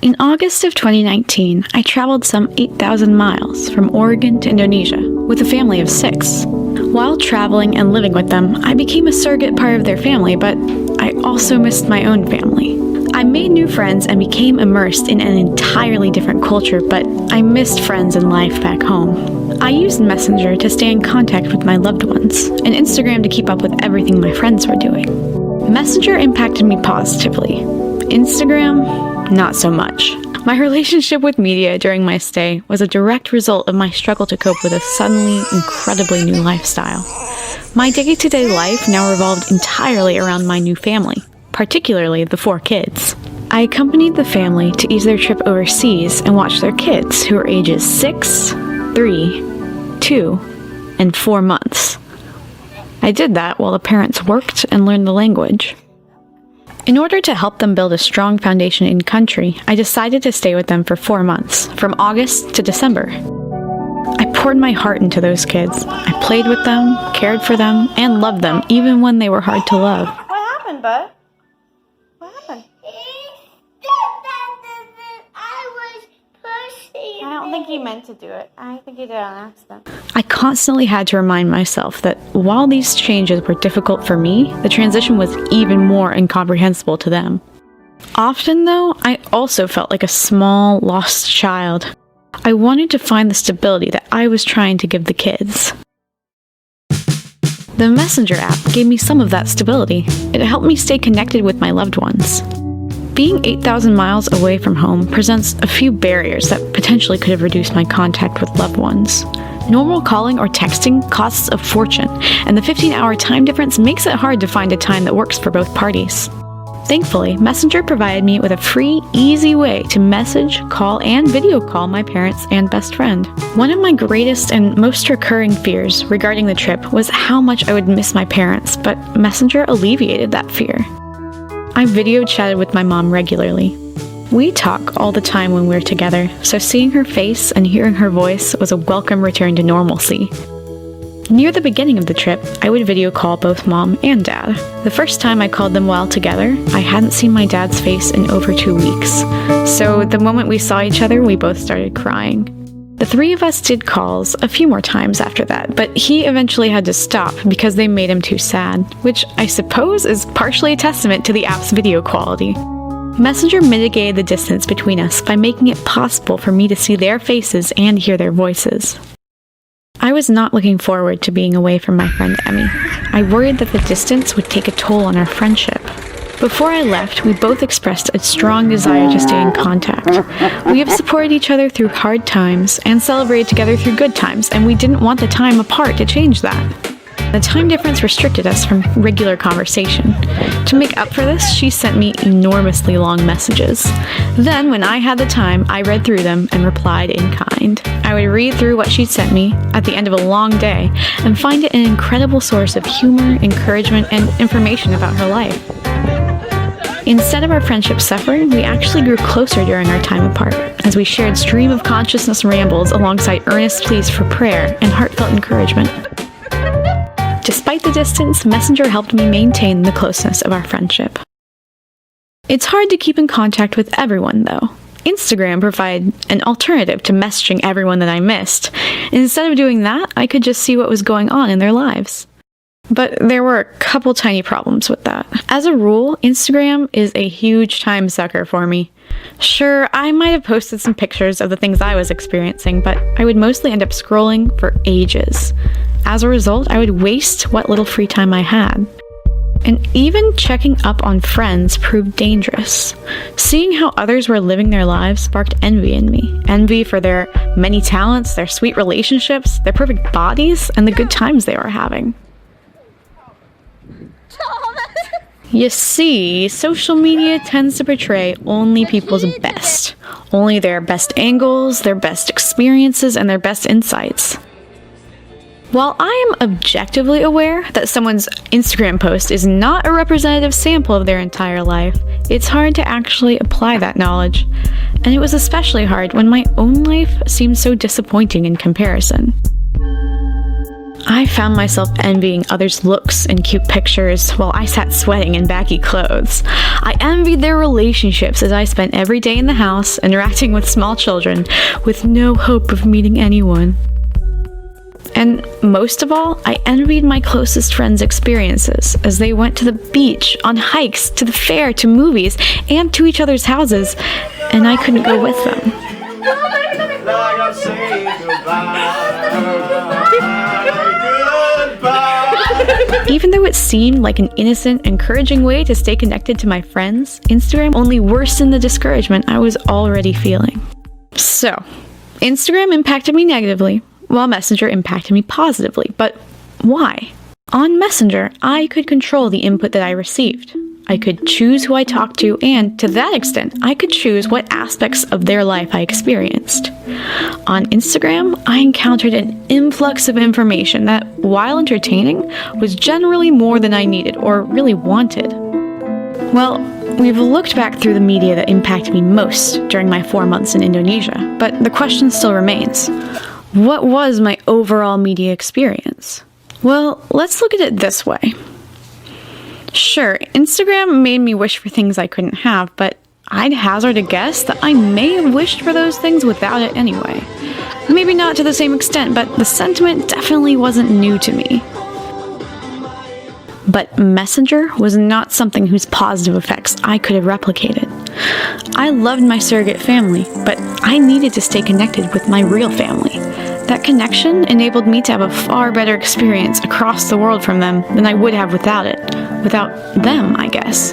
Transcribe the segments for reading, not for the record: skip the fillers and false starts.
In August of 2019, I traveled some 8,000 miles from Oregon to Indonesia with a family of 6. While traveling and living with them, I became a surrogate part of their family, but I also missed my own family. I made new friends and became immersed in an entirely different culture, but I missed friends and life back home. I used Messenger to stay in contact with my loved ones, and Instagram to keep up with everything my friends were doing. Messenger impacted me positively. Instagram, not so much. My relationship with media during my stay was a direct result of my struggle to cope with a suddenly incredibly new lifestyle. My day-to-day life now revolved entirely around my new family, particularly the 4 kids. I accompanied the family to ease their trip overseas and watched their kids, who were ages 6, 3, 2, and 4 months. I did that while the parents worked and learned the language. In order to help them build a strong foundation in country, I decided to stay with them for 4 months, from August to December. I poured my heart into those kids. I played with them, cared for them, and loved them even when they were hard to love. What happened, bud? What happened? I don't think he meant to do it. I think he did it on accident. I constantly had to remind myself that while these changes were difficult for me, the transition was even more incomprehensible to them. Often, though, I also felt like a small, lost child. I wanted to find the stability that I was trying to give the kids. The Messenger app gave me some of that stability. It helped me stay connected with my loved ones. Being 8,000 miles away from home presents a few barriers that potentially could have reduced my contact with loved ones. Normal calling or texting costs a fortune, and the 15-hour time difference makes it hard to find a time that works for both parties. Thankfully, Messenger provided me with a free, easy way to message, call, and video call my parents and best friend. One of my greatest and most recurring fears regarding the trip was how much I would miss my parents, but Messenger alleviated that fear. I video chatted with my mom regularly. We talk all the time when we're together, so seeing her face and hearing her voice was a welcome return to normalcy. Near the beginning of the trip, I would video call both mom and dad. The first time I called them while together, I hadn't seen my dad's face in over 2 weeks, so the moment we saw each other, we both started crying. The 3 of us did calls a few more times after that, but he eventually had to stop because they made him too sad, which I suppose is partially a testament to the app's video quality. Messenger mitigated the distance between us by making it possible for me to see their faces and hear their voices. I was not looking forward to being away from my friend Emmy. I worried that the distance would take a toll on our friendship. Before I left, we both expressed a strong desire to stay in contact. We have supported each other through hard times and celebrated together through good times, and we didn't want the time apart to change that. The time difference restricted us from regular conversation. To make up for this, she sent me enormously long messages. Then, when I had the time, I read through them and replied in kind. I would read through what she'd sent me at the end of a long day and find it an incredible source of humor, encouragement, and information about her life. Instead of our friendship suffering, we actually grew closer during our time apart, as we shared stream of consciousness rambles alongside earnest pleas for prayer and heartfelt encouragement. Despite the distance, Messenger helped me maintain the closeness of our friendship. It's hard to keep in contact with everyone, though. Instagram provided an alternative to messaging everyone that I missed. Instead of doing that, I could just see what was going on in their lives. But there were a couple tiny problems with that. As a rule, Instagram is a huge time sucker for me. Sure, I might have posted some pictures of the things I was experiencing, but I would mostly end up scrolling for ages. As a result, I would waste what little free time I had. And even checking up on friends proved dangerous. Seeing how others were living their lives sparked envy in me. Envy for their many talents, their sweet relationships, their perfect bodies, and the good times they were having. You see, social media tends to portray only people's best. Only their best angles, their best experiences, and their best insights. While I am objectively aware that someone's Instagram post is not a representative sample of their entire life, it's hard to actually apply that knowledge. And it was especially hard when my own life seemed so disappointing in comparison. I found myself envying others' looks and cute pictures while I sat sweating in baggy clothes. I envied their relationships as I spent every day in the house interacting with small children with no hope of meeting anyone. And most of all, I envied my closest friends' experiences as they went to the beach, on hikes, to the fair, to movies, and to each other's houses, and I couldn't go with them. Even though it seemed like an innocent, encouraging way to stay connected to my friends, Instagram only worsened the discouragement I was already feeling. So, Instagram impacted me negatively, while Messenger impacted me positively. But why? On Messenger, I could control the input that I received. I could choose who I talked to, and to that extent, I could choose what aspects of their life I experienced. On Instagram, I encountered an influx of information that, while entertaining, was generally more than I needed or really wanted. Well, we've looked back through the media that impacted me most during my 4 months in Indonesia, but the question still remains. What was my overall media experience? Well, let's look at it this way. Sure, Instagram made me wish for things I couldn't have, but I'd hazard a guess that I may have wished for those things without it anyway. Maybe not to the same extent, but the sentiment definitely wasn't new to me. But Messenger was not something whose positive effects I could have replicated. I loved my surrogate family, but I needed to stay connected with my real family. That connection enabled me to have a far better experience across the world from them than I would have without it. Without them, I guess.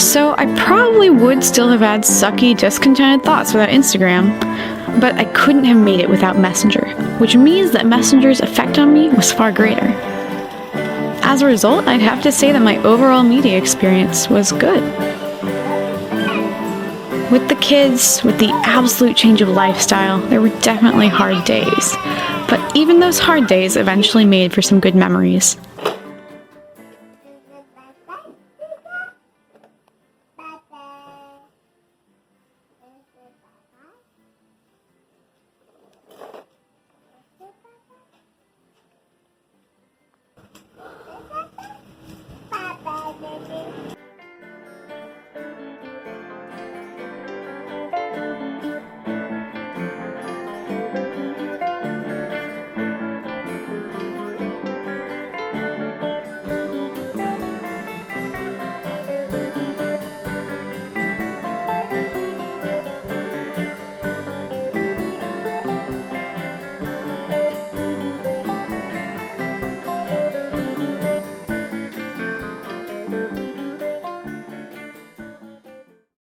So I probably would still have had sucky, discontented thoughts without Instagram, but I couldn't have made it without Messenger, which means that Messenger's effect on me was far greater. As a result, I'd have to say that my overall media experience was good. With the kids, with the absolute change of lifestyle, there were definitely hard days. But even those hard days eventually made for some good memories.